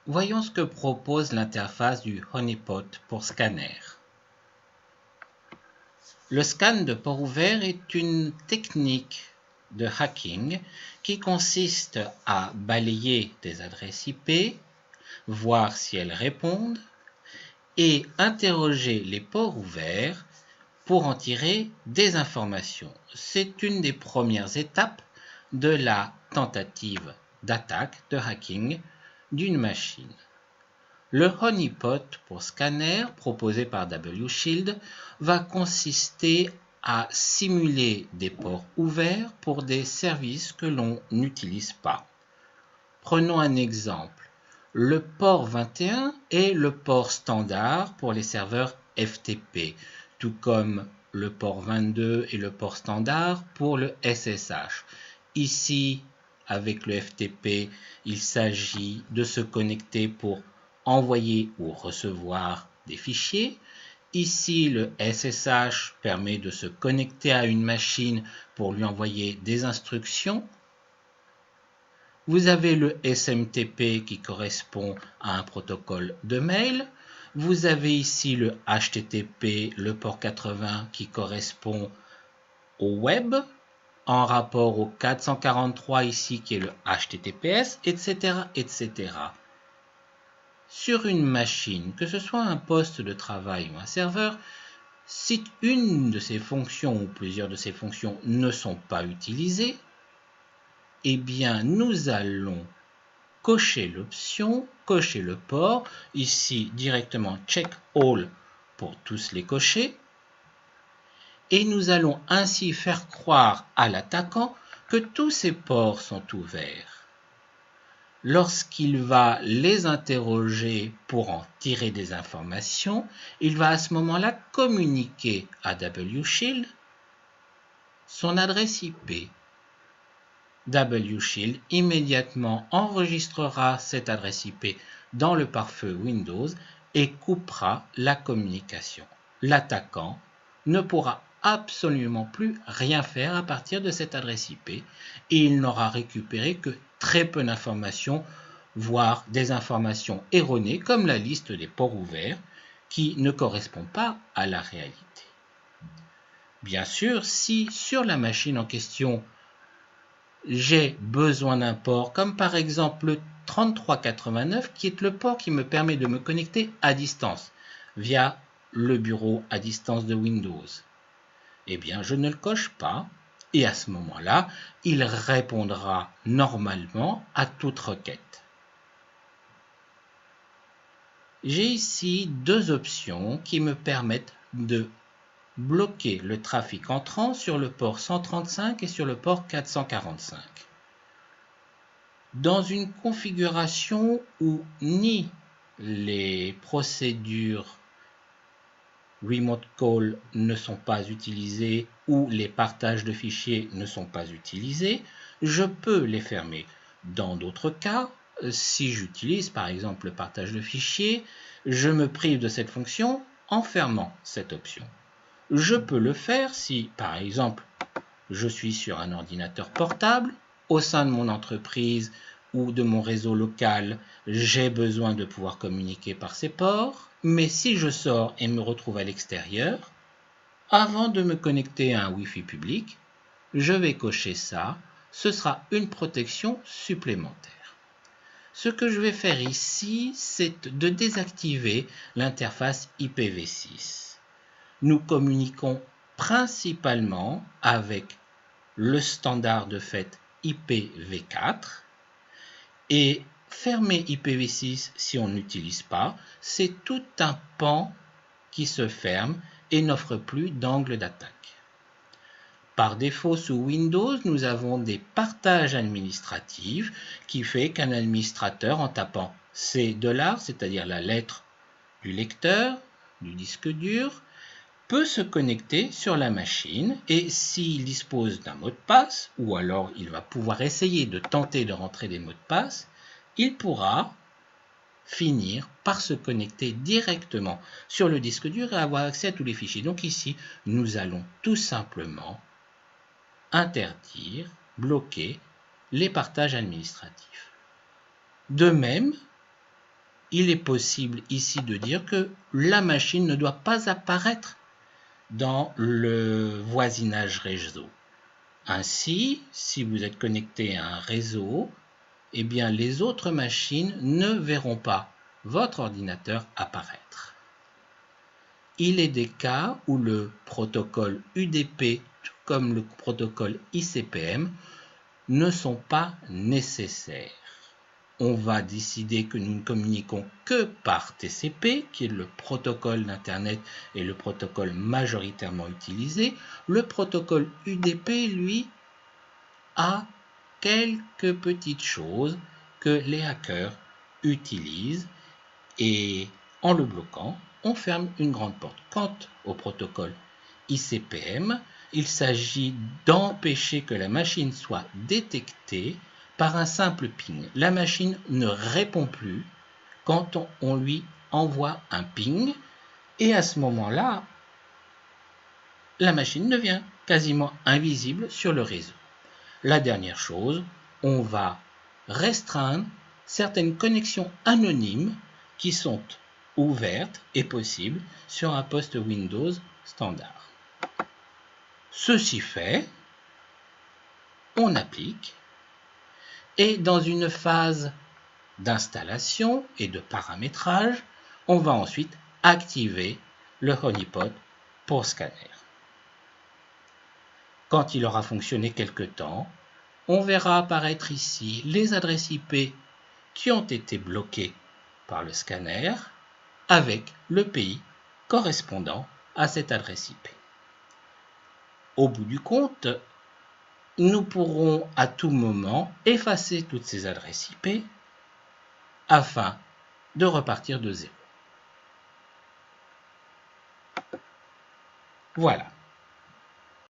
Voyons ce que propose l'interface du Honeypot pour scanner. Le scan de port ouvert est une technique de hacking qui consiste à balayer des adresses IP, voir si elles répondent et interroger les ports ouverts pour en tirer des informations. C'est une des premières étapes de la tentative d'attaque, de hacking d'une machine. Le honeypot pour scanner proposé par WShield va consister à simuler des ports ouverts pour des services que l'on n'utilise pas. Prenons un exemple. Le port 21 est le port standard pour les serveurs FTP, tout comme le port 22 est le port standard pour le SSH. Ici, avec le FTP, il s'agit de se connecter pour envoyer ou recevoir des fichiers. Ici, le SSH permet de se connecter à une machine pour lui envoyer des instructions. Vous avez le SMTP qui correspond à un protocole de mail. Vous avez ici le HTTP, le port 80 qui correspond au web, en rapport au 443 ici qui est le HTTPS, etc., etc. Sur une machine, que ce soit un poste de travail ou un serveur, si une de ces fonctions ou plusieurs de ces fonctions ne sont pas utilisées, eh bien nous allons cocher l'option, cocher le port, ici directement check all pour tous les cocher, et nous allons ainsi faire croire à l'attaquant que tous ces ports sont ouverts. Lorsqu'il va les interroger pour en tirer des informations, il va à ce moment-là communiquer à WShield son adresse IP. WShield immédiatement enregistrera cette adresse IP dans le pare-feu Windows et coupera la communication. L'attaquant ne pourra absolument plus rien faire à partir de cette adresse IP et il n'aura récupéré que très peu d'informations, voire des informations erronées comme la liste des ports ouverts qui ne correspond pas à la réalité. Bien sûr, si sur la machine en question j'ai besoin d'un port, comme par exemple le 3389, qui est le port qui me permet de me connecter à distance, via le bureau à distance de Windows. Eh bien, je ne le coche pas, et à ce moment-là, il répondra normalement à toute requête. J'ai ici deux options qui me permettent de bloquer le trafic entrant sur le port 135 et sur le port 445. Dans une configuration où ni les procédures remote call ne sont pas utilisées ou les partages de fichiers ne sont pas utilisés, je peux les fermer. Dans d'autres cas, si j'utilise par exemple le partage de fichiers, je me prive de cette fonction en fermant cette option. Je peux le faire si, par exemple, je suis sur un ordinateur portable, au sein de mon entreprise ou de mon réseau local, j'ai besoin de pouvoir communiquer par ces ports, mais si je sors et me retrouve à l'extérieur, avant de me connecter à un Wi-Fi public, je vais cocher ça, ce sera une protection supplémentaire. Ce que je vais faire ici, c'est de désactiver l'interface IPv6. Nous communiquons principalement avec le standard de fait IPv4 et fermer IPv6 si on n'utilise pas, c'est tout un pan qui se ferme et n'offre plus d'angle d'attaque. Par défaut, sous Windows, nous avons des partages administratifs qui fait qu'un administrateur, en tapant C$, c'est-à-dire la lettre du lecteur, du disque dur, peut se connecter sur la machine et s'il dispose d'un mot de passe, ou alors il va pouvoir essayer de tenter de rentrer des mots de passe, il pourra finir par se connecter directement sur le disque dur et avoir accès à tous les fichiers. Donc ici, nous allons tout simplement interdire, bloquer les partages administratifs. De même, il est possible ici de dire que la machine ne doit pas apparaître dans le voisinage réseau. Ainsi, si vous êtes connecté à un réseau, eh bien les autres machines ne verront pas votre ordinateur apparaître. Il est des cas où le protocole UDP, tout comme le protocole ICPM, ne sont pas nécessaires. On va décider que nous ne communiquons que par TCP, qui est le protocole d'Internet et le protocole majoritairement utilisé. Le protocole UDP, lui, a quelques petites choses que les hackers utilisent et en le bloquant, on ferme une grande porte. Quant au protocole ICPM, il s'agit d'empêcher que la machine soit détectée par un simple ping. La machine ne répond plus quand on lui envoie un ping et à ce moment-là, la machine devient quasiment invisible sur le réseau. La dernière chose, on va restreindre certaines connexions anonymes qui sont ouvertes et possibles sur un poste Windows standard. Ceci fait, on applique et dans une phase d'installation et de paramétrage, on va ensuite activer le honeypot pour scanner. Quand il aura fonctionné quelque temps, on verra apparaître ici les adresses IP qui ont été bloquées par le scanner avec le pays correspondant à cette adresse IP. Au bout du compte, nous pourrons à tout moment effacer toutes ces adresses IP afin de repartir de zéro. Voilà.